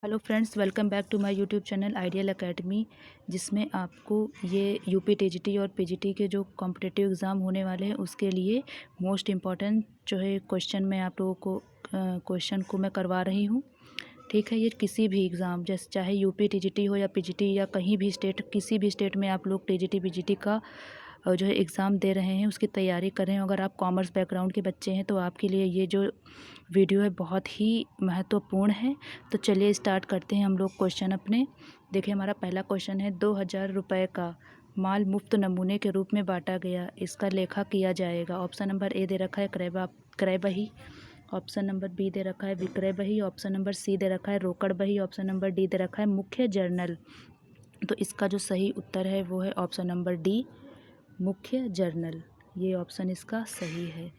Hello friends, welcome back to my YouTube channel ideal academy, जिसमें आपको ये UP TGT और पीजीटी के जो कॉम्पिटिटिव एग्ज़ाम होने वाले हैं उसके लिए मोस्ट इम्पॉर्टेंट जो है क्वेश्चन मैं आप लोगों को क्वेश्चन को मैं करवा रही हूँ। ठीक है, ये किसी भी एग्ज़ाम जैसे चाहे यूपी टीजीटी हो या पीजीटी या कहीं भी स्टेट किसी भी स्टेट में आप लोग टीजीटी पीजीटी का जो है एग्ज़ाम दे रहे हैं उसकी तैयारी कर रहे हैं। अगर आप कॉमर्स बैकग्राउंड के बच्चे हैं तो आपके लिए ये जो वीडियो है बहुत ही महत्वपूर्ण है। तो चलिए स्टार्ट करते हैं हम लोग क्वेश्चन अपने। देखिए, हमारा पहला क्वेश्चन है, 2000 रुपये का माल मुफ्त नमूने के रूप में बांटा गया, इसका लेखा किया जाएगा। ऑप्शन नंबर ए दे रखा है क्रय बही, ऑप्शन नंबर बी दे रखा है विक्रय बही, ऑप्शन नंबर सी दे रखा है रोकड़ बही, ऑप्शन नंबर डी दे रखा है मुख्य जर्नल। तो इसका जो सही उत्तर है वो है ऑप्शन नंबर डी, मुख्य जर्नल। ये ऑप्शन इसका सही है।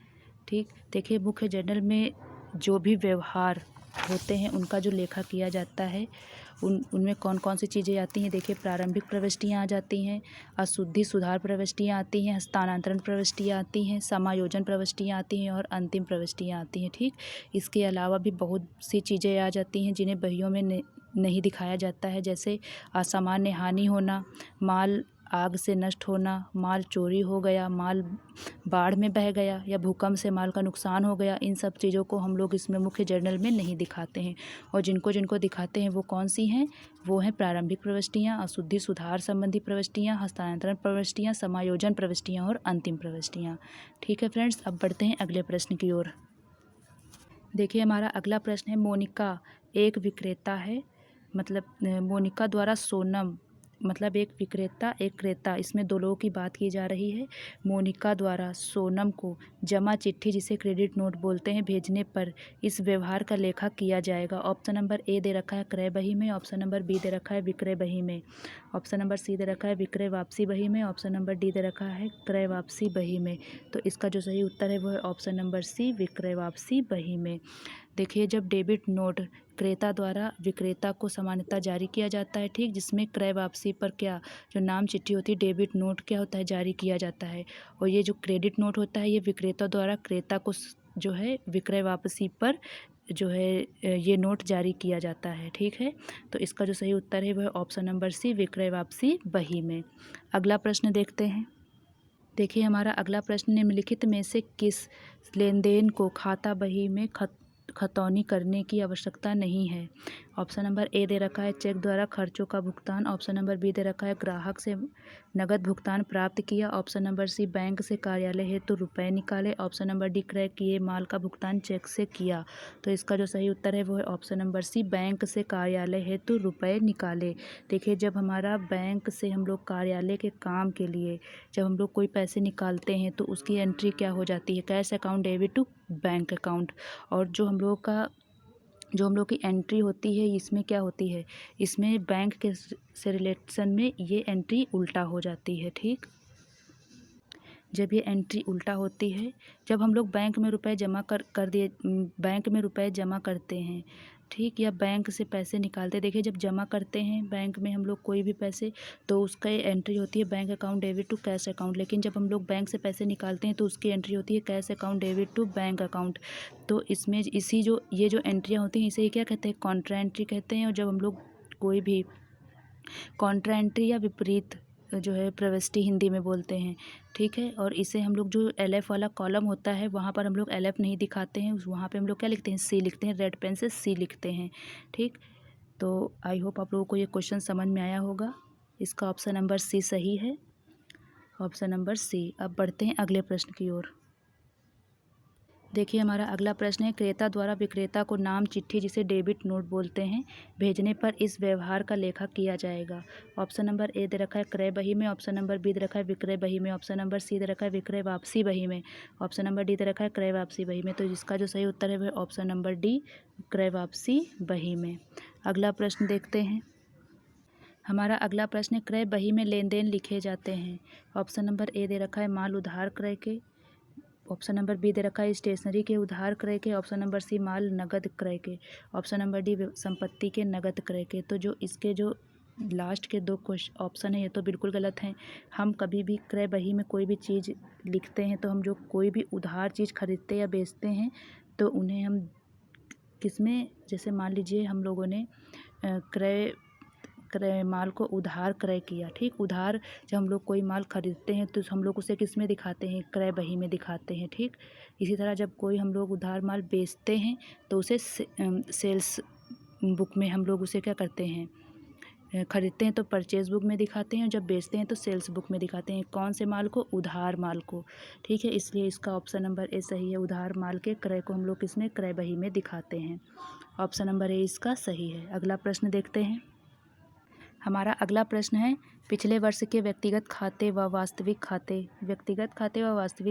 ठीक, देखिए, मुख्य जर्नल में जो भी व्यवहार होते हैं उनका जो लेखा किया जाता है उनमें कौन कौन सी चीज़ें आती हैं। देखिए, प्रारंभिक प्रविष्टियाँ आ जाती हैं, अशुद्धि सुधार प्रविष्टियाँ आती हैं, हस्तांतरण प्रविष्टियाँ आती हैं, समायोजन प्रविष्टियाँ आती हैं और अंतिम प्रविष्टियाँ आती हैं। ठीक, इसके अलावा भी बहुत सी चीज़ें आ जाती हैं जिन्हें बहियों में नहीं दिखाया जाता है, जैसे असामान्य हानि होना, माल आग से नष्ट होना, माल चोरी हो गया, माल बाढ़ में बह गया या भूकंप से माल का नुकसान हो गया। इन सब चीज़ों को हम लोग इसमें मुख्य जर्नल में नहीं दिखाते हैं। और जिनको जिनको दिखाते हैं वो कौन सी हैं, वो हैं प्रारंभिक प्रविष्टियाँ, अशुद्धि सुधार संबंधी प्रविष्टियाँ, हस्तांतरण प्रविष्टियाँ, समायोजन प्रविष्टियाँ और अंतिम प्रविष्टियाँ। ठीक है फ्रेंड्स, अब बढ़ते हैं अगले प्रश्न की ओर। देखिए, हमारा अगला प्रश्न है, मोनिका एक विक्रेता है, मतलब मोनिका द्वारा सोनम, मतलब एक विक्रेता एक क्रेता, इसमें दो लोगों की बात की जा रही है। मोनिका द्वारा सोनम को जमा चिट्ठी, जिसे क्रेडिट नोट बोलते हैं, भेजने पर इस व्यवहार का लेखा किया जाएगा। ऑप्शन नंबर ए दे रखा है क्रय बही में, ऑप्शन नंबर बी दे रखा है विक्रय बही में, ऑप्शन नंबर सी दे रखा है विक्रय वापसी बही में, ऑप्शन नंबर डी दे रखा है क्रय वापसी बही में। तो इसका जो सही उत्तर है वो है ऑप्शन नंबर सी, विक्रय वापसी बही में। देखिए, जब डेबिट नोट क्रेता द्वारा विक्रेता को सामान्यतः जारी किया जाता है, ठीक, जिसमें क्रय वापसी पर क्या जो नाम चिट्ठी होती है, डेबिट नोट क्या होता है, जारी किया जाता है। और ये जो क्रेडिट नोट होता है ये विक्रेता द्वारा क्रेता को जो है विक्रय वापसी पर जो है ये नोट जारी किया जाता है। ठीक है, तो इसका जो सही उत्तर है वह ऑप्शन नंबर सी, विक्रय वापसी बही में। अगला प्रश्न देखते हैं। देखिए, हमारा अगला प्रश्न, निम्नलिखित में से किस लेन देन को खाता बही में खतौनी करने की आवश्यकता नहीं है। ऑप्शन नंबर ए दे रखा है चेक द्वारा खर्चों का भुगतान, ऑप्शन नंबर बी दे रखा है ग्राहक से नगद भुगतान प्राप्त किया, ऑप्शन नंबर सी बैंक से कार्यालय हेतु रुपए निकाले, ऑप्शन नंबर डी क्रय किए माल का भुगतान चेक से किया। तो इसका जो सही उत्तर है वो है ऑप्शन नंबर सी, बैंक से कार्यालय हेतु रुपए निकाले। देखिए, जब हमारा बैंक से हम लोग कार्यालय के काम के लिए जब हम लोग कोई पैसे निकालते हैं तो उसकी एंट्री क्या हो जाती है, cash account debit to bank account. और जो हम लोग की एंट्री होती है इसमें क्या होती है, इसमें बैंक के से रिलेशन में ये एंट्री उल्टा हो जाती है। ठीक, जब ये एंट्री उल्टा होती है, जब हम लोग बैंक में रुपए जमा कर दिए, बैंक में रुपए जमा करते हैं, ठीक, या बैंक से पैसे निकालते, देखिए जब जमा करते हैं बैंक में हम लोग कोई भी पैसे, तो उसका एंट्री होती है bank account debit to cash account. लेकिन जब हम लोग बैंक से पैसे निकालते हैं तो उसकी एंट्री होती है cash account debit to bank account. तो इसमें इसी जो ये जो एंट्रियाँ होती हैं इसे क्या कहते हैं, कॉन्ट्रा एंट्री कहते हैं। और जब हम लोग कोई भी कॉन्ट्रा एंट्री या विपरीत जो है प्रविष्टि हिंदी में बोलते हैं, ठीक है। और इसे हम लोग जो एलएफ वाला कॉलम होता है वहाँ पर हम लोग एलएफ नहीं दिखाते हैं, वहाँ पे हम लोग क्या लिखते हैं, सी लिखते हैं, रेड पेन से सी लिखते हैं। ठीक, तो आई होप आप लोगों को ये क्वेश्चन समझ में आया होगा। इसका ऑप्शन नंबर सी सही है, ऑप्शन नंबर सी। अब बढ़ते हैं अगले प्रश्न की ओर। देखिए, हमारा अगला प्रश्न है, क्रेता द्वारा विक्रेता को नाम चिट्ठी, जिसे डेबिट नोट बोलते हैं, भेजने पर इस व्यवहार का लेखा किया जाएगा। ऑप्शन नंबर ए दे रखा है क्रय बही में, ऑप्शन नंबर बी दे रखा है विक्रय बही में, ऑप्शन नंबर सी दे रखा है विक्रय वापसी बही में, ऑप्शन नंबर डी दे रखा है क्रय वापसी बही में। तो जिसका जो सही उत्तर है वह ऑप्शन नंबर डी, क्रय वापसी बही में। अगला प्रश्न देखते हैं। हमारा अगला प्रश्न है, क्रय बही में लेन देन लिखे जाते हैं। ऑप्शन नंबर ए दे रखा है माल उधार क्रय के, ऑप्शन नंबर बी दे रखा है स्टेशनरी के उधार क्रय के, ऑप्शन नंबर सी माल नगद क्रय के, ऑप्शन नंबर डी संपत्ति के नगद क्रय के। तो जो इसके जो लास्ट के दो क्वेश्चन ऑप्शन है ये तो बिल्कुल गलत हैं। हम कभी भी क्रय बही में कोई भी चीज़ लिखते हैं तो हम जो कोई भी उधार चीज़ खरीदते या बेचते हैं तो उन्हें हम किसमें, जैसे मान लीजिए हम लोगों ने क्रय माल को उधार क्रय किया, ठीक। उधार जब हम लोग कोई माल खरीदते हैं तो हम लोग उसे किस में दिखाते हैं, क्रय बही में दिखाते हैं, ठीक। इसी तरह जब कोई हम लोग उधार माल बेचते हैं तो उसे सेल्स बुक में हम लोग उसे क्या करते हैं, खरीदते हैं तो परचेज बुक में दिखाते हैं, जब बेचते हैं तो सेल्स बुक में दिखाते हैं। कौन से माल को, उधार माल को, ठीक है। इसलिए इसका ऑप्शन नंबर ए सही है। उधार माल के क्रय को हम लोग किसमें, क्रय बही में दिखाते हैं। ऑप्शन नंबर ए इसका सही है। अगला प्रश्न देखते हैं। हमारा अगला प्रश्न है, पिछले वर्ष के व्यक्तिगत खाते व वास्तविक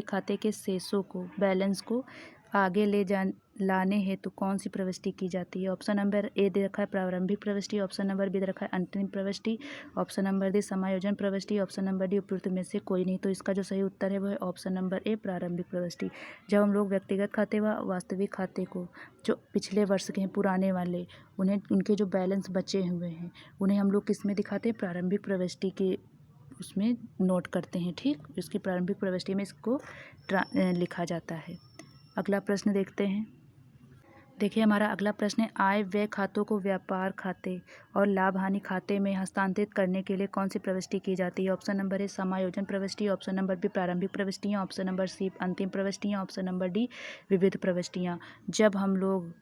खाते के शेषों को, बैलेंस को आगे लाने हेतु कौन सी प्रविष्टि की जाती है। ऑप्शन नंबर ए दे रखा है प्रारंभिक प्रविष्टि, ऑप्शन नंबर बी दे रखा है अंतिम प्रविष्टि, ऑप्शन नंबर डी समायोजन प्रविष्टि, ऑप्शन नंबर डी उपयुक्त में से कोई नहीं। तो इसका जो सही उत्तर है वो है ऑप्शन नंबर ए प्रारंभिक प्रविष्टि। जब हम लोग व्यक्तिगत खाते व वास्तविक खाते को, जो पिछले वर्ष के हैं पुराने वाले, उन्हें उनके जो बैलेंस बचे हुए हैं उन्हें हम लोग किस में दिखाते हैं, प्रारंभिक प्रविष्टि के उसमें नोट करते हैं, ठीक। इसकी प्रारंभिक प्रविष्टि में इसको लिखा जाता है। अगला प्रश्न देखते हैं। देखिए हमारा अगला प्रश्न है, आय व्यय खातों को व्यापार खाते और लाभ हानि खाते में हस्तांतरित करने के लिए कौन सी प्रविष्टि की जाती है। ऑप्शन नंबर ए समायोजन प्रविष्टि, ऑप्शन नंबर बी प्रारंभिक प्रविष्टियाँ, ऑप्शन नंबर सी अंतिम प्रविष्टियाँ, ऑप्शन नंबर डी विविध प्रविष्टियाँ। जब हम लोग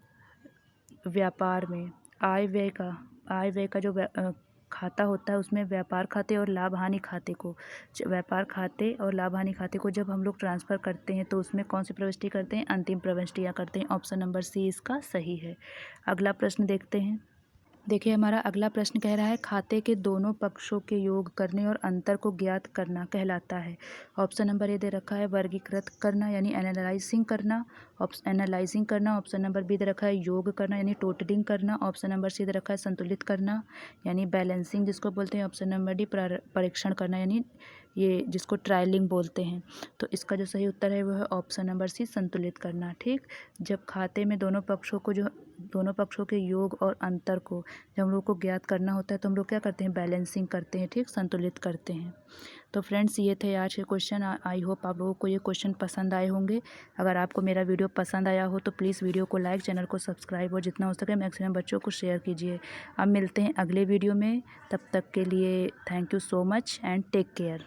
व्यापार में आय व्यय का जो खाता होता है उसमें व्यापार खाते और लाभ हानि खाते को, व्यापार खाते और लाभ हानि खाते को जब हम लोग ट्रांसफ़र करते हैं तो उसमें कौन सी प्रविष्टि करते हैं, अंतिम प्रविष्टियाँ करते हैं। ऑप्शन नंबर सी इसका सही है। अगला प्रश्न देखते हैं। देखिए हमारा अगला प्रश्न कह रहा है, खाते के दोनों पक्षों के योग करने और अंतर को ज्ञात करना कहलाता है। ऑप्शन नंबर ए दे रखा है वर्गीकृत करना यानी एनालाइजिंग करना, ऑप्शन नंबर बी दे रखा है योग करना यानी टोटलिंग करना, ऑप्शन नंबर सी दे रखा है संतुलित करना यानी बैलेंसिंग जिसको बोलते हैं, ऑप्शन नंबर डी परीक्षण करना यानी ये जिसको ट्रायलिंग बोलते हैं। तो इसका जो सही उत्तर है वो है ऑप्शन नंबर सी संतुलित करना, ठीक। जब खाते में दोनों पक्षों के योग और अंतर को जब हम लोग को ज्ञात करना होता है तो हम लोग क्या करते हैं, बैलेंसिंग करते हैं, ठीक, संतुलित करते हैं। तो फ्रेंड्स ये थे आज के क्वेश्चन। आई होप आप लोगों को ये क्वेश्चन पसंद आए होंगे। अगर आपको मेरा वीडियो पसंद आया हो तो प्लीज़ वीडियो को लाइक, चैनल को सब्सक्राइब और जितना हो सके मैक्सिमम बच्चों को शेयर कीजिए। अब मिलते हैं अगले वीडियो में, तब तक के लिए thank you so much and take care.